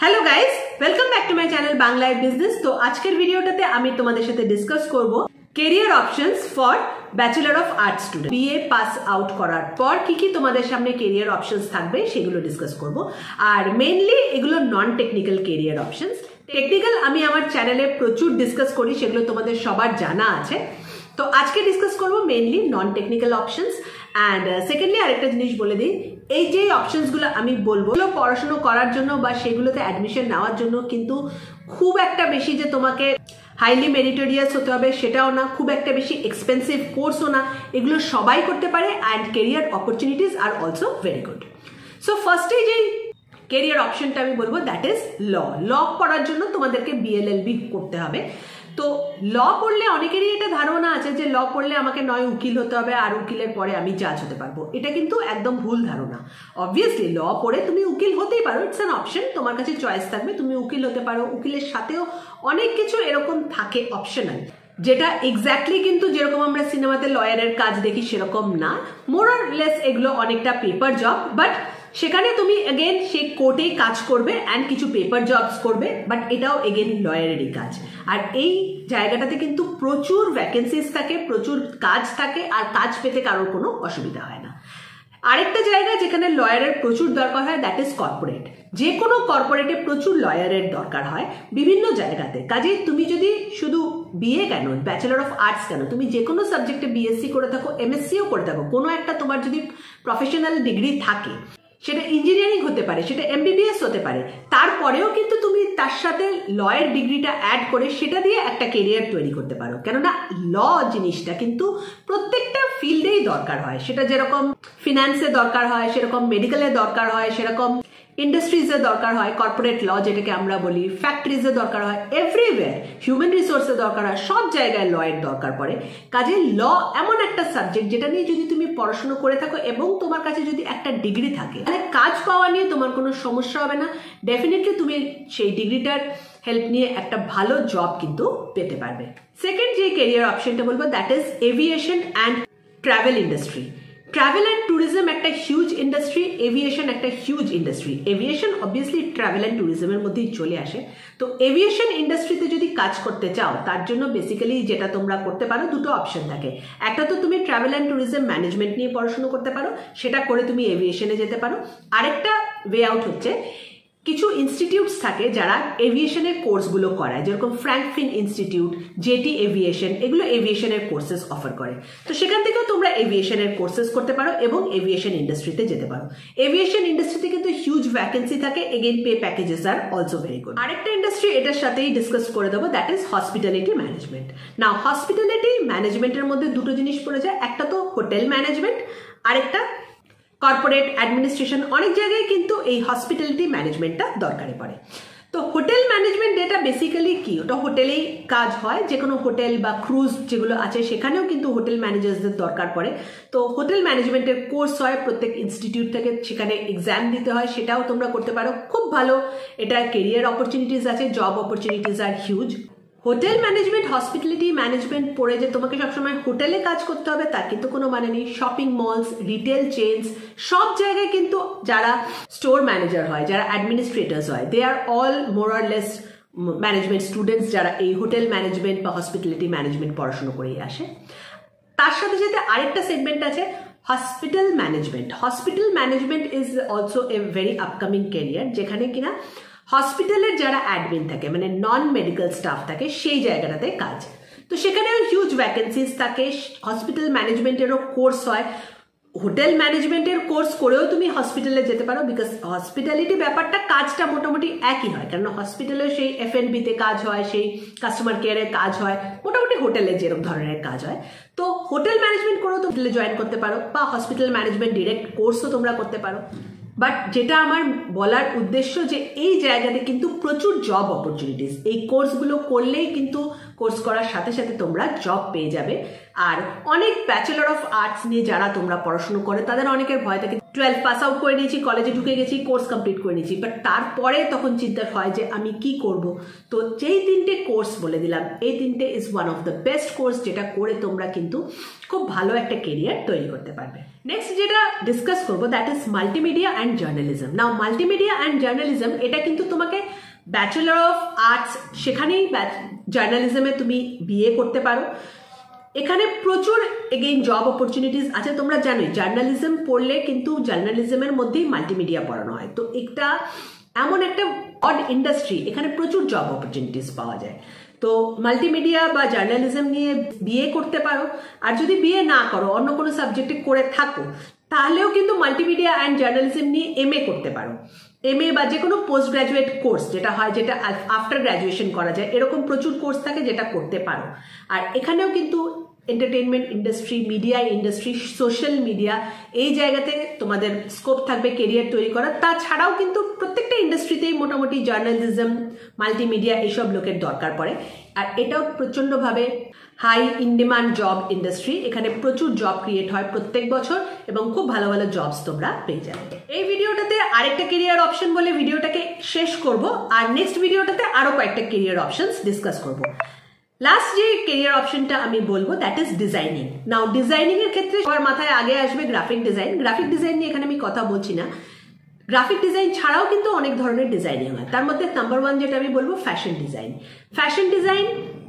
Hello guys, welcome back to my channel Bangla business. तो आजকের ভিডিওটাতে আমি তোমাদের সাথে ডিসকাস করব career options for bachelor of arts student. BA pass out করার পর কি কি তোমাদের সামনে ক্যারিয়ার অপশনস থাকবে সেগুলো ডিসকাস করব। আর মেইনলি এগুলো non technical career options. Technical আমি আমার চ্যানেলে প্রচুর ডিসকাস করি, সেগুলো তোমাদের সবার জানা আছে। তো আজকে ডিসকাস করব mainly non technical options. And secondly আরেকটা জিনিস বলে দিই, এই যে অপশনসগুলো আমি বলবো পড়াশোনা করার জন্য বা সেগুলোতে অ্যাডমিশন নেওয়ার জন্য কিন্তু খুব একটা বেশি যে তোমাকে হাইলি মেরিটোরিয়াস হতে হবে সেটাও না, খুব একটা বেশি এক্সপেন্সিভ কোর্সও না, এগুলো সবাই করতে পারে। And career opportunities are also very good. So ফার্স্টে যে কেরিয়ার অপশনটা আমি বলবো দ্যাট ইজ ল। ল পড়ার জন্য তোমাদেরকে বিএলএলবি করতে হবে। তো ল পড়লে অনেকেরই এটা ধারণা আছে যে ল পড়লে আমাকে নয় উকিল হতে হবে আর উকিলের পরে আমি জাজ হতে পারবো। এটা কিন্তু একদম ভুল ধারণা। অবভিয়াসলি ল পড়ে তুমি উকিল হতেই পারো, ইটস অ্যান অপশন, তোমার কাছে চয়েস থাকবে, তুমি উকিল হতে পারো। উকিলের সাথেও অনেক কিছু এরকম থাকে অপশনাল, যেটা এক্স্যাক্টলি কিন্তু যেরকম আমরা সিনেমাতে লয়ারের কাজ দেখি সেরকম না। মোর অর লেস এগুলো অনেকটা পেপার জব, বাট সেখানে তুমি এগেন সেই কোর্টেই কাজ করবে অ্যান্ড কিছু পেপার জবস করবে, বাট এটাও এগেন লয়ারেরই কাজ। আর এই জায়গাটাতে কিন্তু প্রচুর ভ্যাকেন্সিস থাকে, প্রচুর কাজ থাকে, আর কাজ পেতে কারোর কোনো অসুবিধা হয় না। আরেকটা জায়গা যেখানে লয়ারের প্রচুর দরকার হয় দ্যাট ইজ কর্পোরেট। যে কোনো কর্পোরেটে প্রচুর লয়ারের দরকার হয় বিভিন্ন জায়গাতে। কাজেই তুমি যদি শুধু বিএ কেন, ব্যাচেলর অফ আর্টস কেন, তুমি যে কোনো সাবজেক্টে বিএসসি করে থাকো, এমএসসিও করে থাকো, কোনো একটা তোমার যদি প্রফেশনাল ডিগ্রি থাকে, সেটা ইঞ্জিনিয়ারিং হতে পারে, সেটা এমবিবিএস হতে পারে, তারপরেও কিন্তু তুমি তার সাথে লয়ের ডিগ্রিটা অ্যাড করে সেটা দিয়ে একটা কেরিয়ার তৈরি করতে পারো। কেননা ল জিনিসটা কিন্তু প্রত্যেকটা ফিল্ডেই দরকার হয়। সেটা যেরকম ফিনান্সে দরকার হয়, সেরকম মেডিকেলে দরকার হয়, সেরকম ইন্ডাস্ট্রিজে দরকার হয়, কর্পোরেট ল যেটাকে আমরা বলি, ফ্যাক্টরিজে দরকার হয়, এভরিওয়্যার হিউম্যান রিসোর্সে দরকার হয়, সব জায়গায় লয়ের দরকার পড়ে। কাজে ল এমন একটা সাবজেক্ট যেটা নিয়ে যদি তুমি পড়াশোনা করে থাকো এবং তোমার কাছে যদি একটা ডিগ্রি থাকে, তাহলে কাজ পাওয়া নিয়ে তোমার কোনো সমস্যা হবে না। ডেফিনেটলি তুমি সেই ডিগ্রিটার হেল্প নিয়ে একটা ভালো জব কিন্তু পেতে পারবে। সেকেন্ড যে ক্যারিয়ার অপশনটা বলবো that is aviation and travel industry. Travel and tourism একটা হিউজ ইন্ডাস্ট্রি, এভিয়েশন একটা huge industry. Aviation obviously travel and ট্যুরিজমের মধ্যেই চলে আসে। তো এভিয়েশন ইন্ডাস্ট্রিতে যদি কাজ করতে চাও, তার জন্য বেসিক্যালি যেটা তোমরা করতে পারো, দুটো অপশন থাকে। একটা তো তুমি ট্রাভেল অ্যান্ড ট্যুরিজম ম্যানেজমেন্ট নিয়ে পড়াশোনা করতে পারো, সেটা করে তুমি এভিয়েশনে যেতে পারো। আরেকটা ওয়ে আউট হচ্ছে কিছু ইনস্টিটিউটস থাকে যারা এভিয়েশনের কোর্সগুলো করায়, যেরকম ফ্র্যাঙ্কফিন ইনস্টিটিউট, জেটি এভিয়েশন, এগুলো এভিয়েশনের কোর্সেস অফার করে। তো সেখান থেকেও তোমরা এভিয়েশনের কোর্সেস করতে পারো এবং এভিয়েশন ইন্ডাস্ট্রিতে যেতে পারো। এভিয়েশন ইন্ডাস্ট্রিতে কিন্তু হিউজ ভ্যাকেন্সি থাকে, again pay packages are also very good. আরেকটা ইন্ডাস্ট্রি এটার সাথেই ডিসকাস করে দেবো that is hospitality management. Now hospitality ম্যানেজমেন্টের মধ্যে দুটো জিনিস পড়ে যায়, একটা তো হোটেল ম্যানেজমেন্ট, আরেকটা কর্পোরেট অ্যাডমিনিস্ট্রেশন। অনেক জায়গায় কিন্তু এই হসপিটালিটি ম্যানেজমেন্টটা দরকারে পড়ে। তো হোটেল ম্যানেজমেন্ট এটা বেসিক্যালি কি, ওটা হোটেলেই কাজ হয়, যে কোনো হোটেল বা ক্রুজ যেগুলো আছে সেখানেও কিন্তু হোটেল ম্যানেজার্সদের দরকার পড়ে। তো হোটেল ম্যানেজমেন্টের কোর্স হয় প্রত্যেক ইনস্টিটিউট থেকে, সেখানে এক্সাম দিতে হয়, সেটাও তোমরা করতে পারো। খুব ভালো, এটা কেরিয়ার অপরচুনিটিস আছে, জব অপরচুনিটিস আর huge. Hotel management, hospitality management পড়ে যে তোমাকে সবসময় হোটেলে কাজ করতে হবে তার কিন্তু কোনো মানে নেই। শপিং মলস, রিটেল চেইনস, সব জায়গায় কিন্তু যারা স্টোর ম্যানেজার হয়, যারা অ্যাডমিনিস্ট্রেটর্স হয়, they are all more or less management students, যারা এই হোটেল ম্যানেজমেন্ট বা হসপিটালিটি ম্যানেজমেন্ট পড়াশোনা করেই আসে। তার সাথে সাথে আরেকটা সেগমেন্ট আছে hospital management. Hospital management is also a very upcoming career, যেখানে কিনা হসপিটালের যারা অ্যাডমিন থাকে, মানে নন মেডিকেল স্টাফ থাকে, সেই জায়গাটাতে কাজ। তো সেখানেও হিউজ ভ্যাকেন্সিস থাকে। হসপিটাল ম্যানেজমেন্টেরও কোর্স হয়, হোটেল ম্যানেজমেন্টের কোর্স করেও তুমি হসপিটালে যেতে পারো, বিকজ হসপিটালিটি ব্যাপারটা কাজটা মোটামুটি একই হয়। কারণ হসপিটালেও সেই এফএনবিতে কাজ হয়, সেই কাস্টমার কেয়ারের কাজ হয়, মোটামুটি হোটেলে যেরকম ধরনের কাজ হয়। তো হোটেল ম্যানেজমেন্ট করেও তো হোটেলে জয়েন করতে পারো, বা হসপিটাল ম্যানেজমেন্ট ডিরেক্ট কোর্সও তোমরা করতে পারো। বাট যেটা আমার বলার উদ্দেশ্য যে এই জায়গাতে কিন্তু প্রচুর জব অপরচুনিটিস, এই কোর্সগুলো করলেই কিন্তু কোর্স করার সাথে সাথে তোমরা জব পেয়ে যাবে। আর অনেক ব্যাচেলর অফ আর্টস নিয়ে যারা তোমরা পড়াশোনা করে তাদের অনেকের ভয় থাকে, 12 পাস আউট করে নিয়েছি, কলেজে ঢুকে গেছি, কোর্স কমপ্লিট করে নিয়েছি, বাট তারপরে তখন চিন্তা হয় যে আমি কি করব। তো যেই তিনটে কোর্স বলে দিলাম, এই তিনটে is one of the best course, যেটা করে তোমরা কিন্তু খুব ভালো একটা কেরিয়ার তৈরি করতে পারবে। নেক্সট যেটা ডিসকাস করবো that is multimedia and journalism. Now multimedia and journalism এটা কিন্তু তোমাকে ব্যাচেলর অফ আর্টস সেখানেই জার্নালিজমে তুমি বিএ করতে পারো। এখানে প্রচুর এগেইন জব অপরচুনিটিস আছে। তোমরা জানোই জার্নালিজম পড়লে কিন্তু জার্নালিজমের মধ্যেই মাল্টিমিডিয়া পড়ানো হয়। তো এটা এমন একটা অড ইন্ডাস্ট্রি, এখানে প্রচুর জব অপরচুনিটিস পাওয়া যায়। তো মাল্টিমিডিয়া বা জার্নালিজম নিয়ে বিএ করতে পারো। আর যদি বিএ না করো, অন্য কোনো সাবজেক্টে করে থাকো, তাহলেও কিন্তু মাল্টিমিডিয়া অ্যান্ড জার্নালিজম নিয়ে এমএ করতে পারো। এমএ বা যে কোনো পোস্ট গ্রাজুয়েট কোর্স যেটা হয়, যেটা আফটার গ্র্যাজুয়েশন করা যায়, এরকম প্রচুর কোর্স থাকে যেটা করতে পারো। আর এখানেও কিন্তু entertainment industry, media industry, social media, এই জায়গাতে তোমাদের স্কোপ থাকবে কেরিয়ার তৈরি করার। তাছাড়াও কিন্তু প্রত্যেকটা ইন্ডাস্ট্রিতেই মোটামুটি জার্নালিজম, মাল্টিমিডিয়া এইসব লোকের দরকার পড়ে। আর এটাও প্রচণ্ডভাবে high in demand job industry. এখানে প্রচুর জব ক্রিয়েট হয় প্রত্যেক বছর এবং খুব ভালো ভালো জবস তোমরা পেয়ে যাবে। এই ভিডিওটাতে আরেকটা কেরিয়ার অপশন বলে ভিডিওটাকে শেষ করব, আর নেক্সট ভিডিওটাতে আরো কয়েকটা কেরিয়ার অপশনস ডিসকাস করব। লাস্ট যে কেরিয়ার অপশনটা আমি বলবো that is designing. Now designing এর ক্ষেত্রে সবার মাথায় আগে আসবে গ্রাফিক ডিজাইন। গ্রাফিক ডিজাইন নিয়ে এখানে আমি কথা বলছি না। গ্রাফিক ডিজাইন ছাড়াও কিন্তু অনেক ধরনের ডিজাইনিং হয়। তার মধ্যে নাম্বার 1 যেটা আমি বলবো fashion design. Fashion design,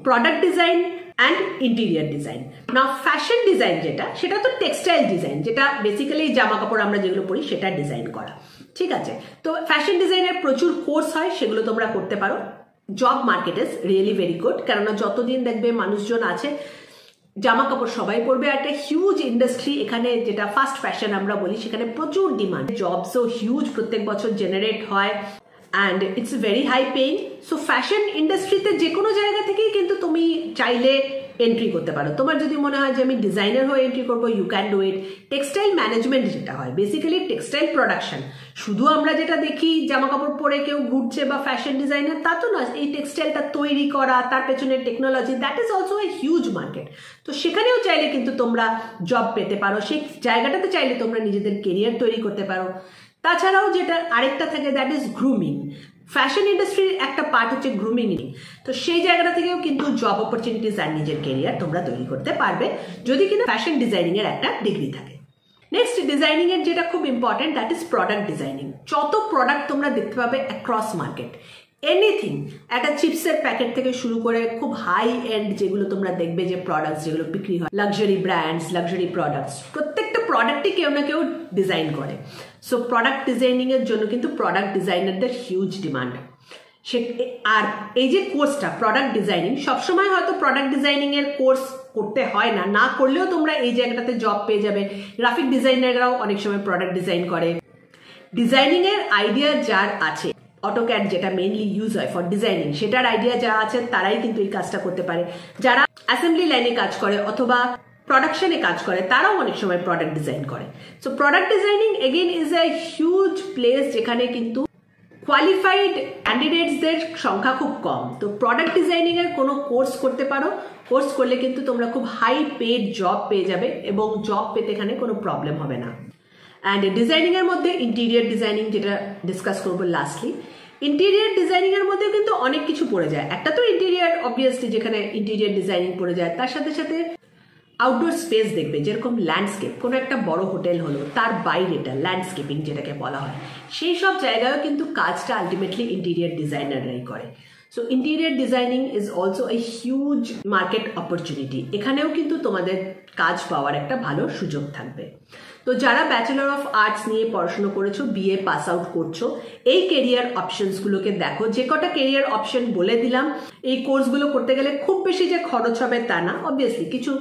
product design and interior design. Now fashion design যেটা, সেটা তো টেক্সটাইল ডিজাইন, যেটা বেসিক্যালি জামা কাপড় আমরা যেগুলো পরি সেটা ডিজাইন করা, ঠিক আছে। তো ফ্যাশন ডিজাইনের প্রচুর কোর্স হয়, সেগুলো তোমরা করতে পারো। Job market is really very good, কেননা যতদিন দেখবে মানুষজন আছে জামা কাপড় সবাই পরবে। একটা হিউজ ইন্ডাস্ট্রি এখানে, যেটা ফাস্ট ফ্যাশন আমরা বলি, সেখানে প্রচুর ডিমান্ড, জবসও হিউজ প্রত্যেক বছর জেনারেট হয় and it's very high paying. So fashion ইন্ডাস্ট্রিতে যে কোনো জায়গা থেকেই কিন্তু তুমি চাইলে এন্ট্রি করতে পারো। তোমার যদি মনে হয় যে আমি ডিজাইনার হয়ে এন্ট্রি করবো, you can do it. Textile management যেটা হয়, বেসিক্যালি টেক্সটাইল প্রোডাকশন, শুধু আমরা যেটা দেখি জামা কাপড় পরে কেউ ঘুরছে বা ফ্যাশন ডিজাইনার, তা তো নয়। এই টেক্সটাইলটা তৈরি করা, তার পেছনে technology, that is also a huge market. তো সেখানেও চাইলে কিন্তু তোমরা জব পেতে পারো। সেই জায়গাটাতে চাইলে তোমরা নিজেদের কেরিয়ার তৈরি করতে পারো। তাছাড়াও যেটা আরেকটা থাকে দ্যাট ইজ গ্রুমিং। ফ্যাশন ইন্ডাস্ট্রির একটা পার্ট হচ্ছে গ্রুমিং। তো সেই জায়গাটা থেকেও কিন্তু জব অপরচুনিটিস আর নিজের কেরিয়ার তোমরা তৈরি করতে পারবে, যদি কিনা ফ্যাশন ডিজাইনিং এর একটা ডিগ্রি থাকে। নেক্সট ডিজাইনিং এর যেটা খুব important that is product designing. যত প্রোডাক্ট তোমরা দেখতে পাবে অ্যাক্রস মার্কেট, এনিথিং, একটা চিপসের প্যাকেট থেকে শুরু করে খুব হাই এন্ড যেগুলো তোমরা দেখবে যে প্রোডাক্টস যেগুলো বিক্রি হয়, লাক্সারি ব্র্যান্ডস, লাক্সারি প্রোডাক্টস, প্রত্যেকটা প্রোডাক্টই কেউ না কেউ ডিজাইন করে। সো প্রোডাক্ট ডিজাইনিং এর জন্য কিন্তু প্রোডাক্ট ডিজাইনারদের হিউজ ডিমান্ড। আর এই যে কোর্সটা প্রোডাক্ট ডিজাইনিং, সবসময় হয়তো প্রোডাক্ট ডিজাইনিং এর কোর্স করতে হয় না, না করলেও তোমরা এই জায়গাটাতে জব পেয়ে যাবে। গ্রাফিক ডিজাইনাররাও অনেক সময় প্রোডাক্ট ডিজাইন করে। ডিজাইনিং এর আইডিয়া যার আছে, অটোক্যাড যেটা মেইনলি ইউজ হয় ফর ডিজাইনিং, সেটার আইডিয়া যা আছে তারাই কিন্তু এই কাজটা করতে পারে। যারা অ্যাসেম্বলি লাইনে কাজ করে অথবা প্রোডাকশনে কাজ করে, তারাও অনেক সময় প্রোডাক্ট ডিজাইন করে। So product designing again is a huge place, যেখানে কিন্তু কোয়ালিফাইড ক্যান্ডিডেটসদের সংখ্যা খুব কম। তো প্রোডাক্ট ডিজাইনিং এর কোনো কোর্স করতে পারো। কোর্স করলে কিন্তু তোমরা খুব হাই পেড জব পেয়ে যাবে এবং জব পেতে এখানে কোনো প্রবলেম হবে না। অ্যান্ড ডিজাইনিং এর মধ্যে ইন্টেরিয়ার ডিজাইনিং যেটা ডিসকাস করবো লাস্টলি। ইন্টেরিয়ার ডিজাইনিং এর মধ্যে কিন্তু অনেক কিছু পড়ে যায়। একটা তো ইন্টেরিয়ার অবভিয়াসলি, যেখানে ইন্টেরিয়ার ডিজাইনিং পড়ে যায়, তার সাথে সাথে আউটডোর স্পেস দেখবে, যেরকম ল্যান্ডস্কেপ, কোনো একটা বড় হোটেল হলো, তার বাইরেটা ল্যান্ডস্কেপিং যেটাকে বলা হয়, সেই সব জায়গায়ও কিন্তু কাজটা আলটিমেটলি ইন্টেরিয়ার ডিজাইনাররাই করে। So interior designing is also a huge market opportunity. এখানেও কিন্তু তোমাদের কাজ পাওয়ার একটা ভালো সুযোগ থাকবে। তো যারা ব্যাচেলর অফ আর্টস নিয়ে পড়াশোনা করেছো, বিএ পাস আউট করছো, এই কেরিয়ার অপশনসগুলোকে দেখো। যে কটা কেরিয়ার অপশন বলে দিলাম, এই কোর্সগুলো করতে গেলে খুব বেশি যে খরচ হবে তা না, অবভিয়াসলি কিছু,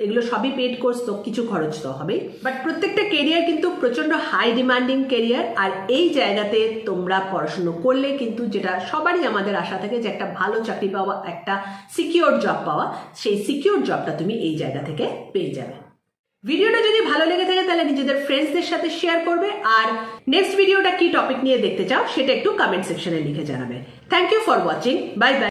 এগুলো সবই পেড কোর্স, তো কিছু খরচ তো হবেই, বাট প্রত্যেকটা কেরিয়ার কিন্তু প্রচন্ড হাই ডিমান্ডিং কেরিয়ার। আর এই জায়গাতে তোমরা পড়াশুনো করলে কিন্তু, যেটা সবারই আমাদের আশা থাকে যে একটা ভালো চাকরি পাওয়া, একটা সিকিউর জব পাওয়া, সেই সিকিউর জবটা তুমি এই জায়গা থেকে পেয়ে যাবে। ভিডিওটা যদি ভালো লেগে থাকে তাহলে নিজেদের ফ্রেন্ডসদের সাথে শেয়ার করবে, আর নেক্সট ভিডিওটা কি টপিক নিয়ে দেখতে চাও সেটা একটু কমেন্ট সেকশনে লিখে জানাবে। Thank you for watching, bye by.